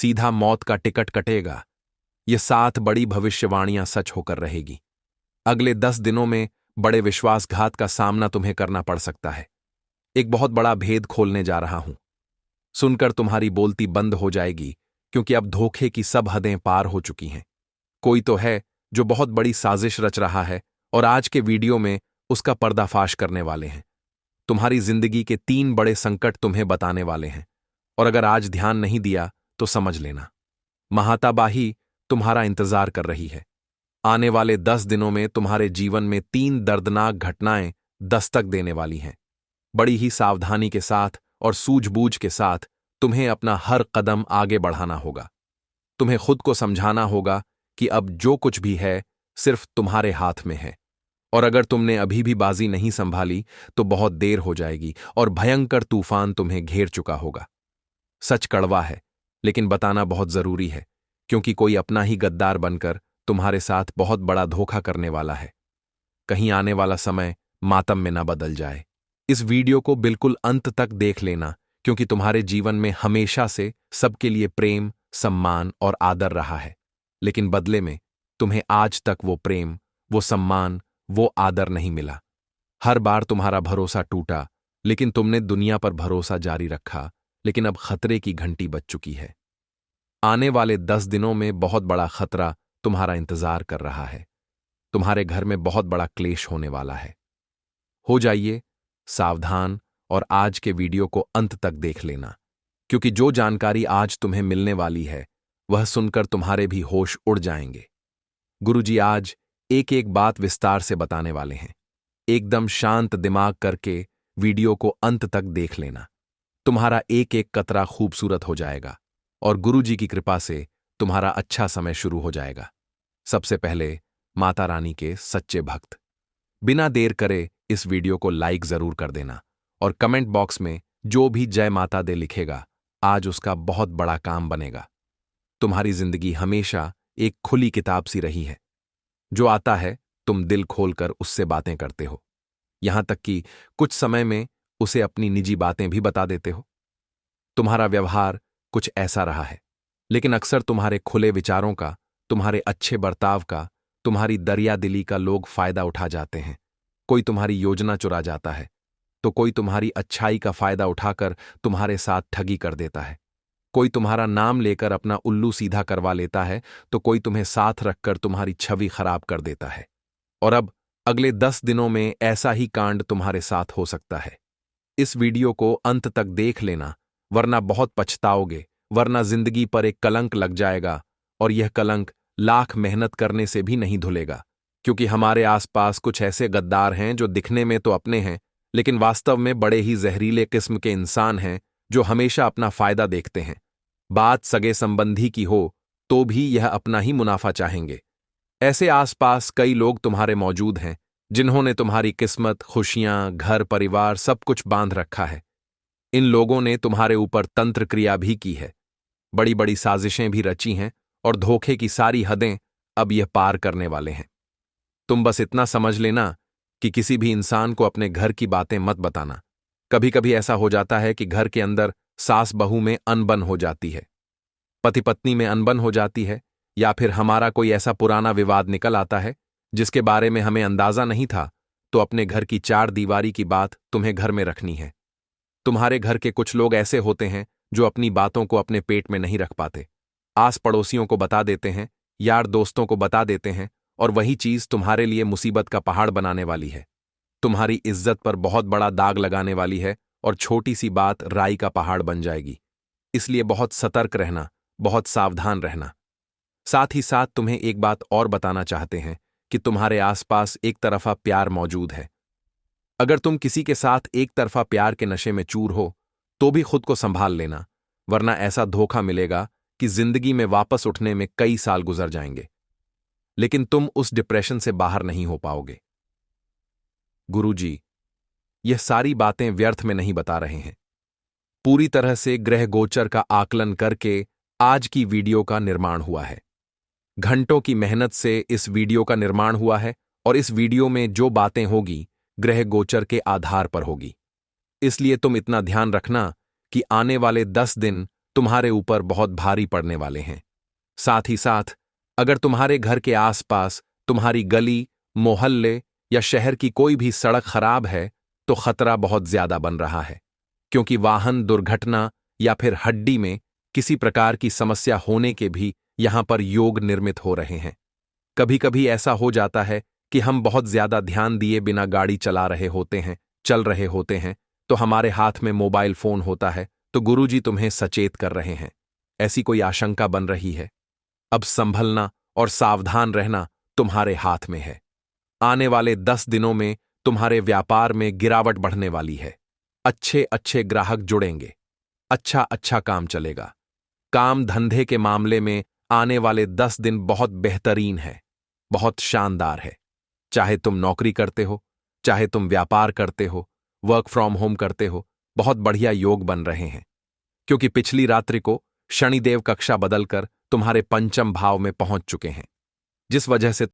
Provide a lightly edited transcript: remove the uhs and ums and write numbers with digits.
सीधा मौत का टिकट कटेगा। ये 7 बड़ी भविष्यवाणियां सच होकर रहेगी। अगले 10 दिनों में बड़े विश्वासघात का सामना तुम्हें करना पड़ सकता है। एक बहुत बड़ा भेद खोलने जा रहा हूं। सुनकर तुम्हारी बोलती बंद हो जाएगी, क्योंकि अब धोखे की सब हदें पार हो चुकी हैं। कोई तो है जो बहुत बड़ी साजिश रच रहा है और आज के वीडियो में उसका पर्दाफाश करने वाले हैं। तुम्हारी जिंदगी के 3 बड़े संकट तुम्हें बताने वाले हैं, और अगर आज ध्यान नहीं दिया तो समझ लेना, महाताबाही तुम्हारा इंतजार कर रही है। आने वाले 10 दिनों में तुम्हारे जीवन में 3 दर्दनाक घटनाएं दस्तक देने वाली हैं। बड़ी ही सावधानी के साथ और सूझबूझ के साथ तुम्हें अपना हर कदम आगे बढ़ाना होगा। तुम्हें खुद को समझाना होगा कि अब जो कुछ भी है सिर्फ तुम्हारे हाथ में है, और अगर तुमने अभी भी बाजी नहीं संभाली तो बहुत देर हो जाएगी और भयंकर तूफान तुम्हें घेर चुका होगा। सच कड़वा है, लेकिन बताना बहुत जरूरी है, क्योंकि कोई अपना ही गद्दार बनकर तुम्हारे साथ बहुत बड़ा धोखा करने वाला है। कहीं आने वाला समय मातम में न बदल जाए। इस वीडियो को बिल्कुल अंत तक देख लेना, क्योंकि तुम्हारे जीवन में हमेशा से सबके लिए प्रेम, सम्मान और आदर रहा है, लेकिन बदले में तुम्हें आज तक वो प्रेम, वो सम्मान, वो आदर नहीं मिला। हर बार तुम्हारा भरोसा टूटा, लेकिन तुमने दुनिया पर भरोसा जारी रखा। लेकिन अब खतरे की घंटी बज चुकी है। आने वाले 10 दिनों में बहुत बड़ा खतरा तुम्हारा इंतजार कर रहा है। तुम्हारे घर में बहुत बड़ा क्लेश होने वाला है। हो जाइए सावधान और आज के वीडियो को अंत तक देख लेना, क्योंकि जो जानकारी आज तुम्हें मिलने वाली है वह सुनकर तुम्हारे भी होश उड़ जाएंगे। गुरुजी आज एक एक बात विस्तार से बताने वाले हैं। एकदम शांत दिमाग करके वीडियो को अंत तक देख लेना। तुम्हारा एक एक कतरा खूबसूरत हो जाएगा और गुरुजी की कृपा से तुम्हारा अच्छा समय शुरू हो जाएगा। सबसे पहले माता रानी के सच्चे भक्त, बिना देर करे इस वीडियो को लाइक जरूर कर देना और कमेंट बॉक्स में जो भी जय माता दे लिखेगा आज उसका बहुत बड़ा काम बनेगा। तुम्हारी जिंदगी हमेशा एक खुली किताब सी रही है। जो आता है तुम दिल खोलकर उससे बातें करते हो, यहां तक कि कुछ समय में उसे अपनी निजी बातें भी बता देते हो। तुम्हारा व्यवहार कुछ ऐसा रहा है, लेकिन अक्सर तुम्हारे खुले विचारों का, तुम्हारे अच्छे बर्ताव का, तुम्हारी दरिया दिली का लोग फायदा उठा जाते हैं। कोई तुम्हारी योजना चुरा जाता है, तो कोई तुम्हारी अच्छाई का फायदा उठाकर तुम्हारे साथ ठगी कर देता है। कोई तुम्हारा नाम लेकर अपना उल्लू सीधा करवा लेता है, तो कोई तुम्हें साथ रखकर तुम्हारी छवि खराब कर देता है। और अब अगले 10 दिनों में ऐसा ही कांड तुम्हारे साथ हो सकता है। इस वीडियो को अंत तक देख लेना, वरना बहुत पछताओगे, वरना जिंदगी पर एक कलंक लग जाएगा, और यह कलंक लाख मेहनत करने से भी नहीं धुलेगा। क्योंकि हमारे आसपास कुछ ऐसे गद्दार हैं जो दिखने में तो अपने हैं, लेकिन वास्तव में बड़े ही जहरीले किस्म के इंसान हैं जो हमेशा अपना फायदा देखते हैं। बात सगे संबंधी की हो तो भी यह अपना ही मुनाफा चाहेंगे। ऐसे आसपास कई लोग तुम्हारे मौजूद हैं जिन्होंने तुम्हारी किस्मत, खुशियां, घर परिवार सब कुछ बांध रखा है। इन लोगों ने तुम्हारे ऊपर तंत्र क्रिया भी की है, बड़ी बड़ी साजिशें भी रची हैं, और धोखे की सारी हदें अब यह पार करने वाले हैं। तुम बस इतना समझ लेना कि किसी भी इंसान को अपने घर की बातें मत बताना। कभी कभी ऐसा हो जाता है कि घर के अंदर सास बहू में अनबन हो जाती है, पति पत्नी में अनबन हो जाती है, या फिर हमारा कोई ऐसा पुराना विवाद निकल आता है जिसके बारे में हमें अंदाजा नहीं था। तो अपने घर की 4 दीवारी की बात तुम्हें घर में रखनी है। तुम्हारे घर के कुछ लोग ऐसे होते हैं जो अपनी बातों को अपने पेट में नहीं रख पाते, आस पड़ोसियों को बता देते हैं, यार दोस्तों को बता देते हैं, और वही चीज तुम्हारे लिए मुसीबत का पहाड़ बनाने वाली है। तुम्हारी इज्जत पर बहुत बड़ा दाग लगाने वाली है, और छोटी सी बात राई का पहाड़ बन जाएगी। इसलिए बहुत सतर्क रहना, बहुत सावधान रहना। साथ ही साथ तुम्हें एक बात और बताना चाहते हैं कि तुम्हारे आसपास एक तरफा प्यार मौजूद है। अगर तुम किसी के साथ एक तरफा प्यार के नशे में चूर हो तो भी खुद को संभाल लेना, वरना ऐसा धोखा मिलेगा कि जिंदगी में वापस उठने में कई साल गुजर जाएंगे, लेकिन तुम उस डिप्रेशन से बाहर नहीं हो पाओगे। गुरुजी यह सारी बातें व्यर्थ में नहीं बता रहे हैं। पूरी तरह से ग्रह गोचर का आकलन करके आज की वीडियो का निर्माण हुआ है। घंटों की मेहनत से इस वीडियो का निर्माण हुआ है, और इस वीडियो में जो बातें होगी ग्रह गोचर के आधार पर होगी। इसलिए तुम इतना ध्यान रखना कि आने वाले 10 दिन तुम्हारे ऊपर बहुत भारी पड़ने वाले हैं। साथ ही साथ अगर तुम्हारे घर के आसपास तुम्हारी गली, मोहल्ले या शहर की कोई भी सड़क खराब है तो खतरा बहुत ज्यादा बन रहा है, क्योंकि वाहन दुर्घटना या फिर हड्डी में किसी प्रकार की समस्या होने के भी यहां पर योग निर्मित हो रहे हैं। कभी कभी ऐसा हो जाता है कि हम बहुत ज्यादा ध्यान दिए बिना गाड़ी चल रहे होते हैं तो हमारे हाथ में मोबाइल फोन होता है, तो गुरुजी तुम्हें सचेत कर रहे हैं। ऐसी कोई आशंका बन रही है? अब संभलना और सावधान रहना तुम्हारे हाथ में है। आने वाले 10 दिनों में तुम्हारे व्यापार में गिरावट बढ़ने वाली है। अच्छे अच्छे ग्राहक जुड़ेंगे, अच्छा अच्छा काम चलेगा। काम धंधे के मामले में आने वाले 10 दिन बहुत बेहतरीन है, बहुत शानदार है। चाहे तुम नौकरी करते हो, चाहे तुम व्यापार करते हो, वर्क फ्रॉम होम करते हो, बहुत बढ़िया योग बन रहे हैं, क्योंकि पिछली रात्रि को शनिदेव कक्षा बदलकर तुम्हारे पंचम भाव में पहुंच चुके हैं, जिस वजह से